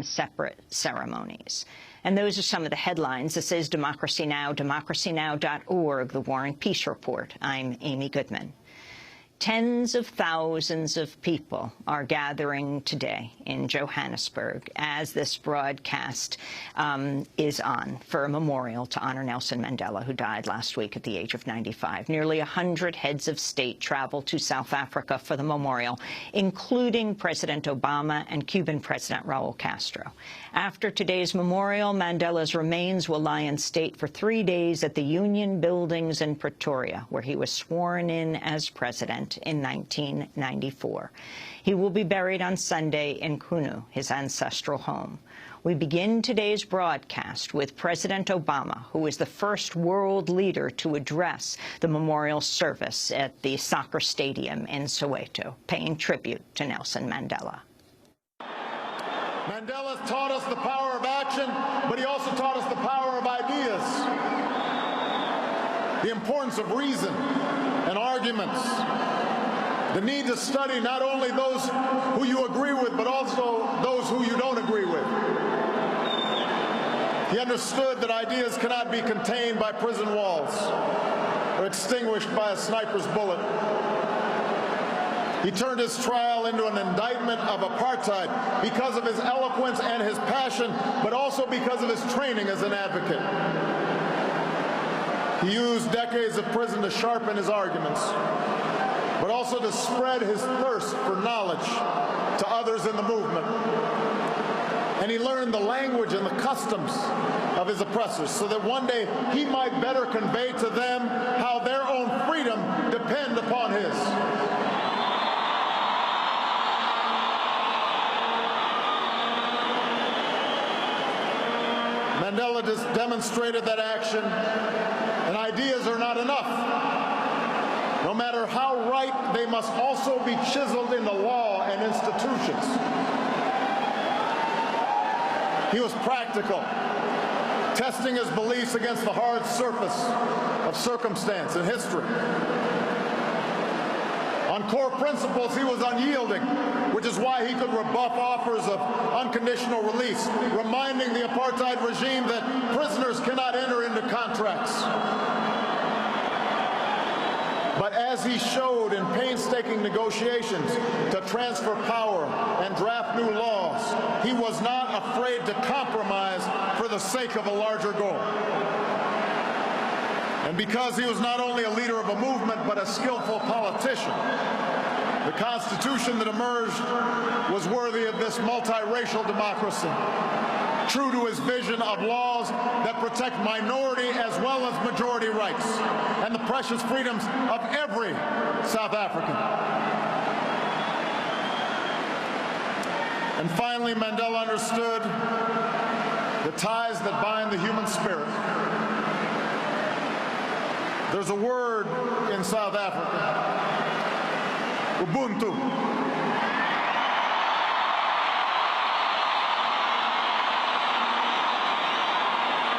10 separate ceremonies. And those are some of the headlines. This is Democracy Now!, democracynow.org, The War and Peace Report. I'm Amy Goodman. Tens of thousands of people are gathering today in Johannesburg as this broadcast is on for a memorial to honor Nelson Mandela, who died last week at the age of 95. Nearly 100 heads of state traveled to South Africa for the memorial, including President Obama and Cuban President Raul Castro. After today's memorial, Mandela's remains will lie in state for 3 days at the Union Buildings in Pretoria, where he was sworn in as president in 1994. He will be buried on Sunday in Kunu, his ancestral home. We begin today's broadcast with President Obama, who is the first world leader to address the memorial service at the soccer stadium in Soweto, paying tribute to Nelson Mandela. Mandela taught us the power of action, but he also taught us the power of ideas, the importance of reason and arguments, the need to study not only those who you agree with, but also those who you don't agree with. He understood that ideas cannot be contained by prison walls or extinguished by a sniper's bullet. He turned his trial into an indictment of apartheid because of his eloquence and his passion, but also because of his training as an advocate. He used decades of prison to sharpen his arguments, but also to spread his thirst for knowledge to others in the movement. And he learned the language and the customs of his oppressors so that one day he might better convey to them how their own freedom depend upon his. Mandela just demonstrated that action and ideas are not enough. No matter how right, they must also be chiseled in the law and institutions. He was practical, testing his beliefs against the hard surface of circumstance and history. On core principles, he was unyielding, which is why he could rebuff offers of unconditional release, reminding the apartheid regime that prisoners cannot enter into contracts. But as he showed in painstaking negotiations to transfer power and draft new laws, he was not afraid to compromise for the sake of a larger goal. And because he was not only a leader of a movement, but a skillful politician, the Constitution that emerged was worthy of this multiracial democracy, true to his vision of laws that protect minority as well as majority rights and the precious freedoms of every South African. And finally, Mandela understood the ties that bind the human spirit. There's a word in South Africa, Ubuntu.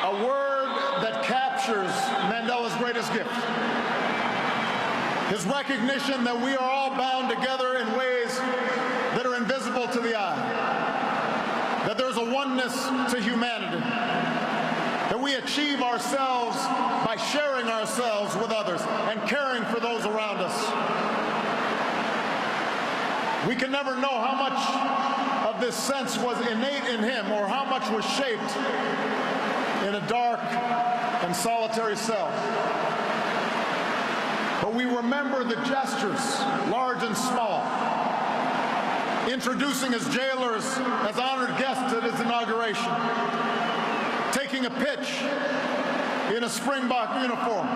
A word that captures Mandela's greatest gift. His recognition that we are all bound together in ways that are invisible to the eye. That there's a oneness to humanity. That we achieve ourselves by sharing ourselves with others and caring for those around us. We can never know how much of this sense was innate in him or how much was shaped in a dark and solitary cell. But we remember the gestures, large and small, introducing his jailers as honored guests at his inauguration, taking a pitch in a Springbok uniform,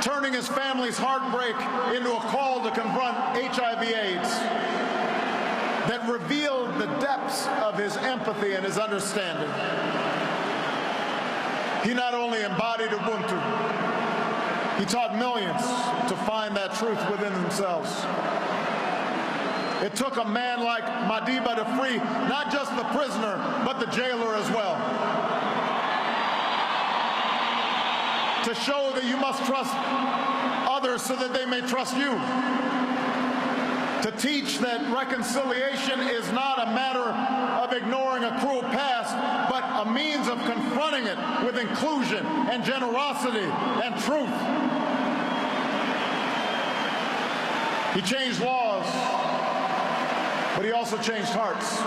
turning his family's heartbreak into a call to confront HIV/AIDS that revealed the depths of his empathy and his understanding. He not only embodied Ubuntu, he taught millions to find that truth within themselves. It took a man like Madiba to free not just the prisoner, but the jailer as well. To show that you must trust others so that they may trust you. To teach that reconciliation is not a matter of ignoring a cruel past, but a means of confronting it with inclusion and generosity and truth. He changed laws, but he also changed hearts.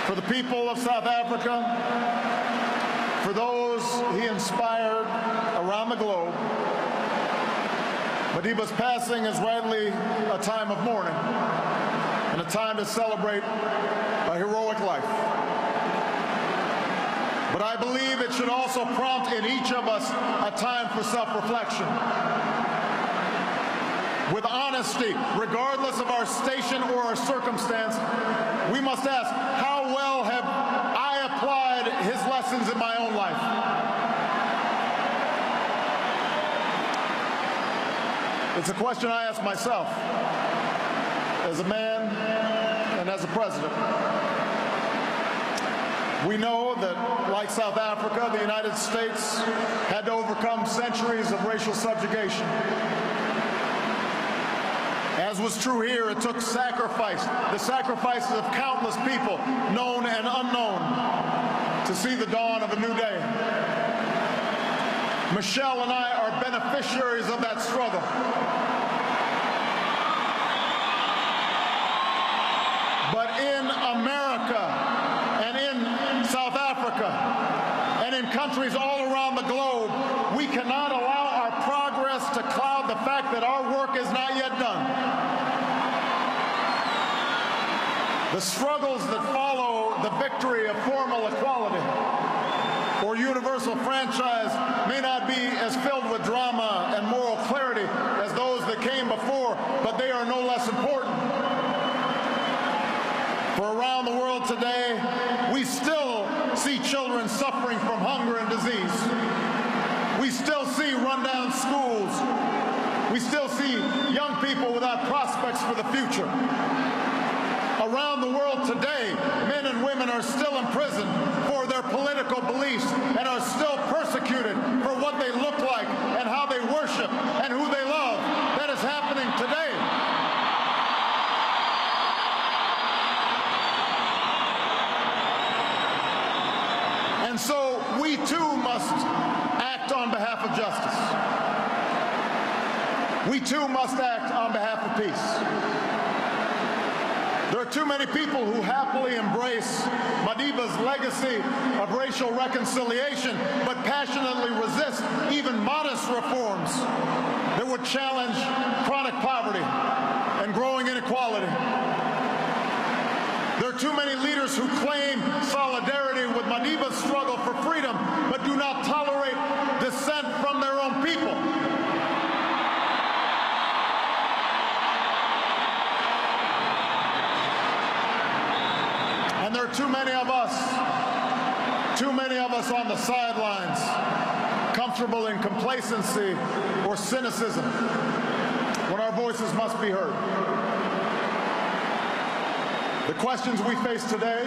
For the people of South Africa, for those he inspired around the globe, Madiba's passing is rightly a time of mourning and a time to celebrate a heroic life. But I believe it should also prompt in each of us a time for self-reflection. With honesty, regardless of our station or our circumstance, we must ask, how well have I applied his lessons in my own life? It's a question I ask myself as a man and as a president. We know that, like South Africa, the United States had to overcome centuries of racial subjugation. As was true here, it took sacrifice, the sacrifices of countless people, known and unknown, to see the dawn of a new day. Michelle and I are beneficiaries of that struggle. But in America and in South Africa and in countries all around the globe, we cannot allow our progress to cloud the fact that our work is not yet done. The struggles that follow the victory of formal equality or universal franchise may not be as filled with drama and moral clarity as those that came before, but they are no less important. For around the world today, we still see children suffering from hunger and disease. We still see rundown schools. We still see young people without prospects for the future. Around the world today, men and women are still imprisoned for their political beliefs and are still persecuted for what they look like and how they worship and who they love. That is happening today. And so we too must act on behalf of justice. We too must act on behalf of peace. There are too many people who happily embrace Madiba's legacy of racial reconciliation, but passionately resist even modest reforms that would challenge chronic poverty and growing inequality. There are too many leaders who claim solidarity with Madiba's struggle for freedom, but do not tolerate dissent from their own people. And there are too many of us on the sidelines, comfortable in complacency or cynicism, when our voices must be heard. The questions we face today,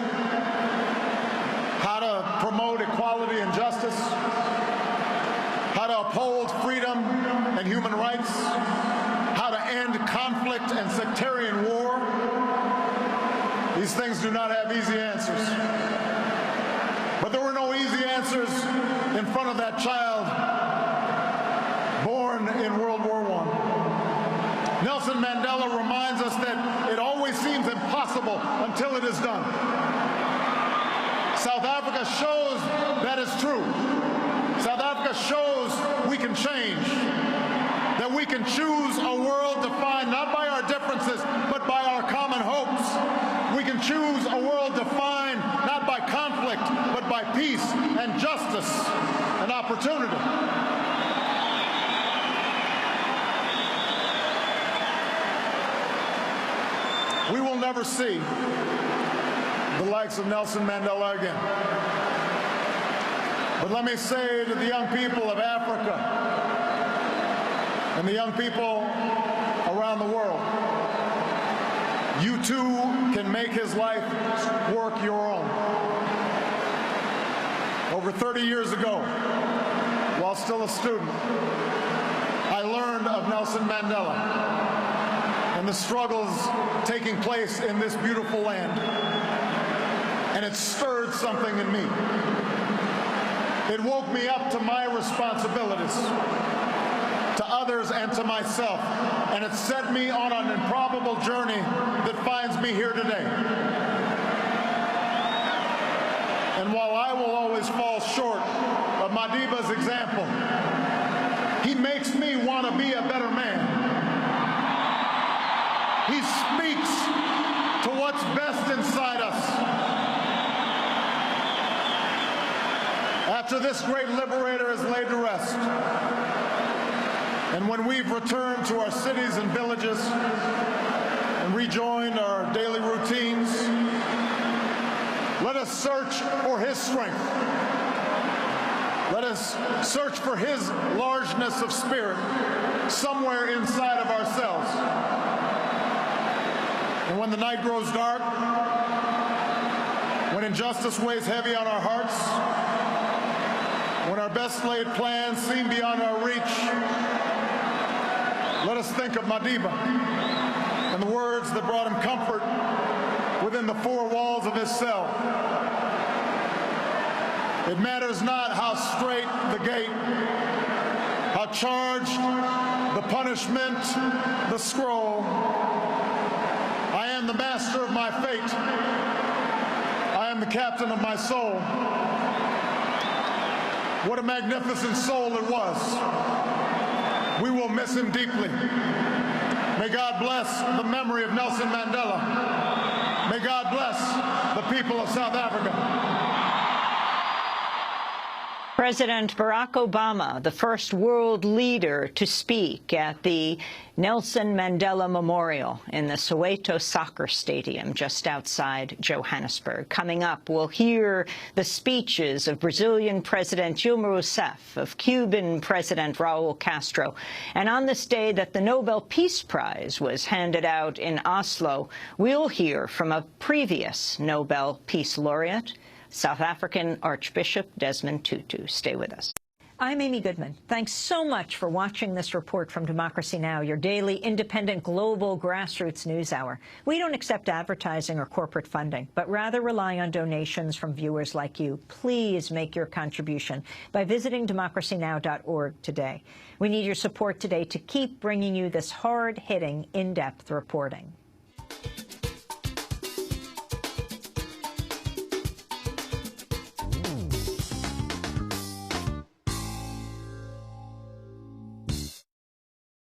how to promote equality and justice, how to uphold freedom and human rights, how to end conflict and sectarian war, these things do not have easy answers. But there were no easy answers in front of that child born in World War I. Nelson Mandela reminds us that it always seems impossible until it is done. South Africa shows that is true. South Africa shows we can change, that we can choose a world defined not by our differences, but by our common hopes. We can choose a world defined not by conflict, but by peace and justice and opportunity. We will never see the likes of Nelson Mandela again. But let me say to the young people of Africa and the young people around the world, you too can make his life work your own. Over 30 years ago, while still a student, I learned of Nelson Mandela and and the struggles taking place in this beautiful land. And it stirred something in me. It woke me up to my responsibilities, to others and to myself, and it set me on an improbable journey that finds me here today. And while I will always fall short of Madiba's example, he makes me want to be a better man. He speaks to what's best inside us. After this great liberator is laid to rest, and when we've returned to our cities and villages and rejoined our daily routines, let us search for his strength. Let us search for his largeness of spirit somewhere inside of ourselves. And when the night grows dark, when injustice weighs heavy on our hearts, when our best laid plans seem beyond our reach, let us think of Madiba and the words that brought him comfort within the four walls of his cell. It matters not how straight the gate, how charged the punishment, the scroll. I am the master of my fate. I am the captain of my soul. What a magnificent soul it was. We will miss him deeply. May God bless the memory of Nelson Mandela. May God bless the people of South Africa. President Barack Obama, the first world leader to speak at the Nelson Mandela Memorial in the Soweto Soccer Stadium just outside Johannesburg. Coming up, we'll hear the speeches of Brazilian President Dilma Rousseff, of Cuban President Raul Castro. And on this day that the Nobel Peace Prize was handed out in Oslo, we'll hear from a previous Nobel Peace Laureate, South African Archbishop Desmond Tutu. Stay with us. I'm Amy Goodman. Thanks so much for watching this report from Democracy Now!, your daily independent global grassroots news hour. We don't accept advertising or corporate funding, but rather rely on donations from viewers like you. Please make your contribution by visiting democracynow.org today. We need your support today to keep bringing you this hard-hitting, in-depth reporting.